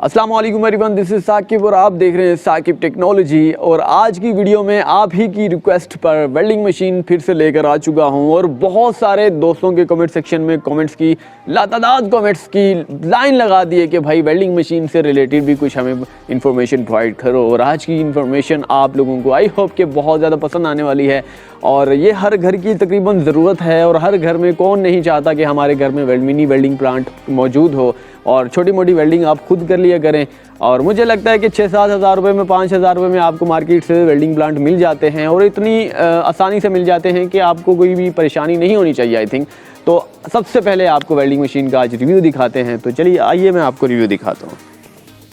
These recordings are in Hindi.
अस्सलाम वालेकुम एवरीवन, दिस इज साकिब और आप देख रहे हैं साकिब टेक्नोलॉजी। और आज की वीडियो में आप ही की रिक्वेस्ट पर वेल्डिंग मशीन फिर से लेकर आ चुका हूं। और बहुत सारे दोस्तों के कमेंट सेक्शन में कमेंट्स की लातादाद कमेंट्स की लाइन लगा दी है कि भाई वेल्डिंग मशीन से रिलेटेड भी कुछ हमें इंफॉर्मेशन प्रोवाइड करो। और आज की इंफॉर्मेशन आप लोगों को आई होप कि बहुत ज़्यादा पसंद आने वाली है। और ये हर घर की तकरीबन ज़रूरत है और हर घर में कौन नहीं चाहता कि हमारे घर में मिनी वेल्डिंग प्लांट मौजूद हो और छोटी मोटी वेल्डिंग आप खुद कर लिया करें। और मुझे लगता है कि 6-7 हज़ार रुपये में 5 हज़ार रुपये में आपको मार्केट से वेल्डिंग प्लांट मिल जाते हैं और इतनी आसानी से मिल जाते हैं कि आपको कोई भी परेशानी नहीं होनी चाहिए आई थिंक। तो सबसे पहले आपको वेल्डिंग मशीन का आज रिव्यू दिखाते हैं। तो चलिए आइए मैं आपको रिव्यू दिखाता हूँ।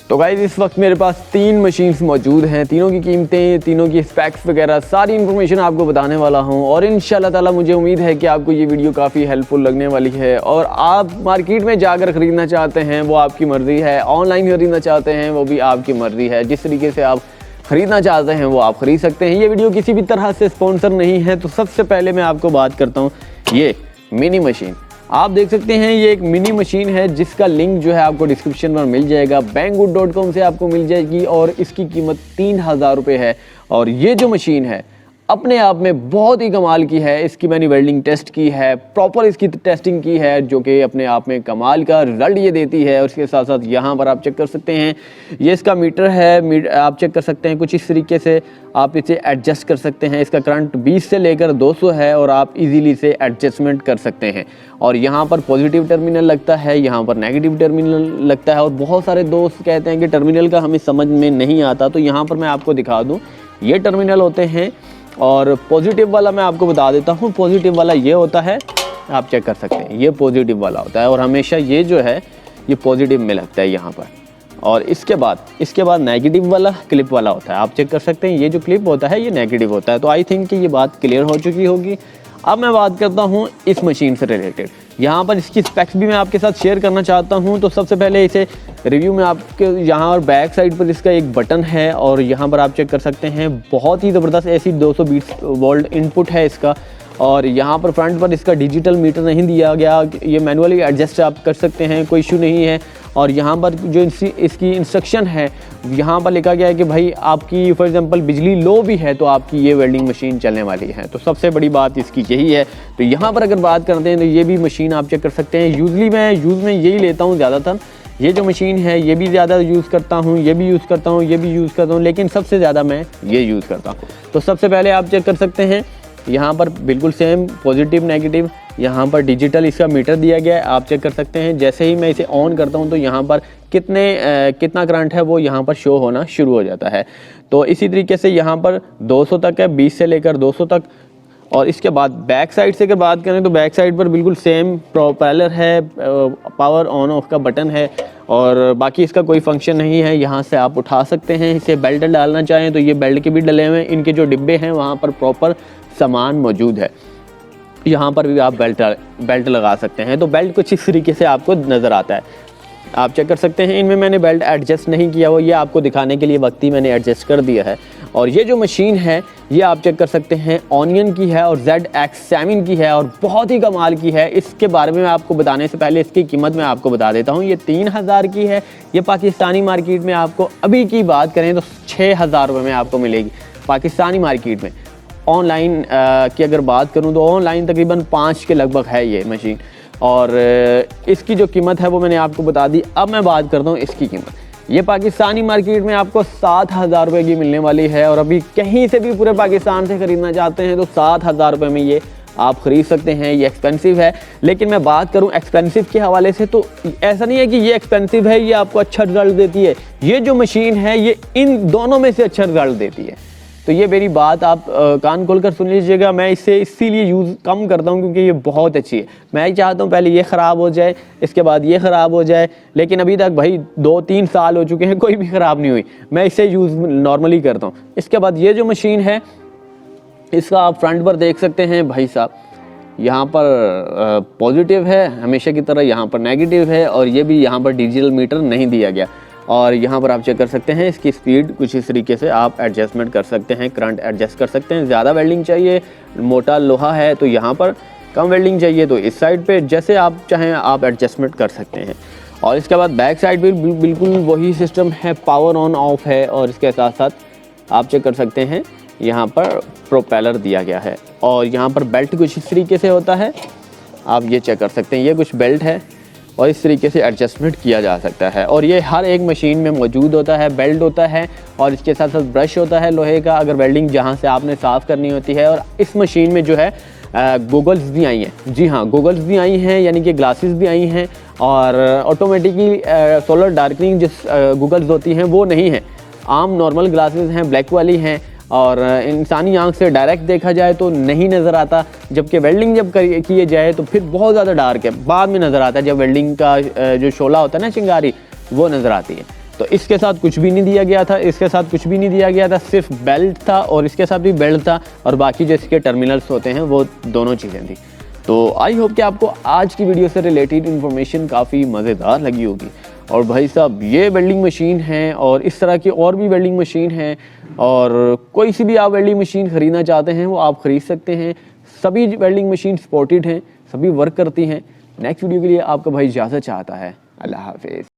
तो गाइस इस वक्त मेरे पास 3 मशीन्स मौजूद हैं, तीनों की कीमतें, तीनों की स्पेक्स वगैरह सारी इन्फॉर्मेशन आपको बताने वाला हूं। और इंशाल्लाह ताला मुझे उम्मीद है कि आपको ये वीडियो काफ़ी हेल्पफुल लगने वाली है। और आप मार्केट में जाकर ख़रीदना चाहते हैं वो आपकी मर्ज़ी है, ऑनलाइन ख़रीदना चाहते हैं वो भी आपकी मर्ज़ी है। जिस तरीके से आप ख़रीदना चाहते हैं वो आप ख़रीद सकते हैं। ये वीडियो किसी भी तरह से स्पॉन्सर नहीं है। तो सबसे पहले मैं आपको बात करता हूँ ये मिनी मशीन। आप देख सकते हैं ये एक मिनी मशीन है जिसका लिंक जो है आपको डिस्क्रिप्शन में मिल जाएगा। banggood.com से आपको मिल जाएगी और इसकी कीमत 3000 रुपये है। और ये जो मशीन है अपने आप में बहुत ही कमाल की है। इसकी मैंने वेल्डिंग टेस्ट की है, प्रॉपर इसकी टेस्टिंग की है, जो कि अपने आप में कमाल का रिजल्ट ये देती है। और इसके साथ साथ यहाँ पर आप चेक कर सकते हैं ये इसका मीटर है, आप चेक कर सकते हैं कुछ इस तरीके से आप इसे एडजस्ट कर सकते हैं। इसका करंट 20 से लेकर 200 है और आप इजीली इसे एडजस्टमेंट कर सकते हैं। और यहाँ पर पॉजिटिव टर्मिनल लगता है, यहाँ पर नेगेटिव टर्मिनल लगता है। और बहुत सारे दोस्त कहते हैं कि टर्मिनल का हमें समझ में नहीं आता, तो यहाँ पर मैं आपको दिखा दूँ ये टर्मिनल होते हैं। और पॉजिटिव वाला मैं आपको बता देता हूँ, पॉजिटिव वाला ये होता है, आप चेक कर सकते हैं ये पॉजिटिव वाला होता है और हमेशा ये जो है ये पॉजिटिव में लगता है यहाँ पर। और इसके बाद नेगेटिव वाला क्लिप वाला होता है, आप चेक कर सकते हैं ये जो क्लिप होता है ये नेगेटिव होता है। तो आई थिंक कि ये बात क्लियर हो चुकी होगी। अब मैं बात करता हूँ इस मशीन से रिलेटेड। यहाँ पर इसकी स्पेक्स भी मैं आपके साथ शेयर करना चाहता हूँ। तो सबसे पहले इसे रिव्यू में आपके यहाँ और बैक साइड पर इसका एक बटन है और यहाँ पर आप चेक कर सकते हैं बहुत ही ज़बरदस्त ऐसी 220 वोल्ट इनपुट है इसका। और यहाँ पर फ्रंट पर इसका डिजिटल मीटर नहीं दिया गया, ये मैनुअली एडजस्ट आप कर सकते हैं, कोई इशू नहीं है। और यहाँ पर जो इसकी इंस्ट्रक्शन है यहाँ पर लिखा गया है कि भाई आपकी फॉर एग्जांपल बिजली लो भी है तो आपकी ये वेल्डिंग मशीन चलने वाली है। तो सबसे बड़ी बात इसकी यही है। तो यहाँ पर अगर बात करते हैं तो ये भी मशीन आप चेक कर सकते हैं। यूजली मैं यूज़ में यही लेता हूँ ज़्यादातर, ये जो मशीन है ये भी ज़्यादा यूज़ करता हूँ, ये भी यूज़ करता हूँ, ये भी यूज़ करता हूँ, लेकिन सबसे ज़्यादा मैं ये यूज़ करता हूँ। तो सबसे पहले आप चेक कर सकते हैं यहाँ पर बिल्कुल सेम पॉजिटिव नेगेटिव, यहाँ पर डिजिटल इसका मीटर दिया गया है, आप चेक कर सकते हैं। जैसे ही मैं इसे ऑन करता हूँ तो यहाँ पर कितना करंट है वो यहाँ पर शो होना शुरू हो जाता है। तो इसी तरीके से यहाँ पर 200 तक है, 20 से लेकर 200 तक। और इसके बाद बैक साइड से अगर बात करें तो बैक साइड पर बिल्कुल सेम प्रोपेलर है, पावर ऑन ऑफ का बटन है और बाकी इसका कोई फंक्शन नहीं है। यहाँ से आप उठा सकते हैं, इसे बेल्ट डालना चाहें तो ये बेल्ट के भी डले हुए हैं। इनके जो डिब्बे हैं वहाँ पर प्रॉपर सामान मौजूद है, यहाँ पर भी आप बेल्ट लगा सकते हैं। तो बेल्ट कुछ इस तरीके से आपको नज़र आता है, आप चेक कर सकते हैं। इनमें मैंने बेल्ट एडजस्ट नहीं किया हुआ, ये आपको दिखाने के लिए वक्त ही मैंने एडजस्ट कर दिया है। और ये जो मशीन है ये आप चेक कर सकते हैं ऑनियन की है और ZX7 की है और बहुत ही कमाल की है। इसके बारे में आपको बताने से पहले इसकी कीमत मैं आपको बता देता हूँ। ये 3000 की है। ये पाकिस्तानी मार्केट में आपको अभी की बात करें तो 6000 रुपये में आपको मिलेगी पाकिस्तानी मार्केट में। ऑनलाइन की अगर बात करूं तो ऑनलाइन तकरीबन 5 के लगभग है ये मशीन। और इसकी जो कीमत है वो मैंने आपको बता दी। अब मैं बात करता हूं इसकी कीमत। ये पाकिस्तानी मार्केट में आपको 7000 रुपये की मिलने वाली है। और अभी कहीं से भी पूरे पाकिस्तान से ख़रीदना चाहते हैं तो 7000 रुपये में ये आप ख़रीद सकते हैं। ये एक्सपेंसिव है, लेकिन मैं बात करूं एक्सपेंसिव के हवाले से तो ऐसा नहीं है कि ये एक्सपेंसिव है ये आपको अच्छा रिजल्ट देती है। ये जो मशीन है ये इन दोनों में से अच्छा रिजल्ट देती है। तो ये मेरी बात आप कान खोलकर सुन लीजिएगा। मैं इसे इसीलिए यूज़ कम करता हूँ क्योंकि ये बहुत अच्छी है। मैं चाहता हूँ पहले ये ख़राब हो जाए, इसके बाद ये ख़राब हो जाए, लेकिन अभी तक भाई 2-3 साल हो चुके हैं कोई भी ख़राब नहीं हुई। मैं इसे यूज़ नॉर्मली करता हूँ। इसके बाद ये जो मशीन है इसका आप फ्रंट पर देख सकते हैं भाई साहब, यहाँ पर पॉजिटिव है हमेशा की तरह, यहाँ पर नेगेटिव है और ये भी यहाँ पर डिजिटल मीटर नहीं दिया गया। और यहाँ पर आप चेक कर सकते हैं इसकी स्पीड कुछ इस तरीके से आप एडजस्टमेंट कर सकते हैं, करंट एडजस्ट कर सकते हैं। ज़्यादा वेल्डिंग चाहिए, मोटा लोहा है तो यहाँ पर, कम वेल्डिंग चाहिए तो इस साइड पे, जैसे आप चाहें आप एडजस्टमेंट कर सकते हैं। और इसके बाद बैक साइड भी बिल्कुल वही सिस्टम है, पावर ऑन ऑफ है। और इसके साथ साथ आप चेक कर सकते हैं यहाँ पर प्रोपेलर दिया गया है और यहाँ पर बेल्ट कुछ इस तरीके से होता है, आप ये चेक कर सकते हैं। ये कुछ बेल्ट है और इस तरीके से एडजस्टमेंट किया जा सकता है और ये हर एक मशीन में मौजूद होता है। बेल्ट होता है और इसके साथ साथ ब्रश होता है लोहे का, अगर वेल्डिंग जहाँ से आपने साफ़ करनी होती है। और इस मशीन में जो है गूगल्स भी आई हैं, जी हाँ गूगल्स भी आई हैं, यानी कि ग्लासेस भी आई हैं। और ऑटोमेटिकली सोलर डार्कनिंग जिस गूगल्स होती हैं वो नहीं है, आम नॉर्मल ग्लासेस हैं, ब्लैक वाली हैं। और इंसानी आंख से डायरेक्ट देखा जाए तो नहीं नज़र आता, जबकि वेल्डिंग जब किए जाए तो फिर बहुत ज़्यादा डार्क है, बाद में नज़र आता है जब वेल्डिंग का जो शोला होता है ना, चिंगारी, वो नज़र आती है। तो इसके साथ कुछ भी नहीं दिया गया था, इसके साथ कुछ भी नहीं दिया गया था, सिर्फ बेल्ट था और इसके साथ भी बेल्ट था और बाकी जो इसके टर्मिनल्स होते हैं वो दोनों चीज़ें थी। तो आई होप कि आपको आज की वीडियो से रिलेटेड इन्फॉर्मेशन काफ़ी मज़ेदार लगी होगी। और भाई साहब ये वेल्डिंग मशीन है और इस तरह की और भी वेल्डिंग मशीन है, और कोई सी भी आप वेल्डिंग मशीन ख़रीदना चाहते हैं वो आप ख़रीद सकते हैं। सभी वेल्डिंग मशीन सपोर्टेड हैं, सभी वर्क करती हैं। नेक्स्ट वीडियो के लिए आपका भाई इजाज़त चाहता है। अल्लाह हाफिज़।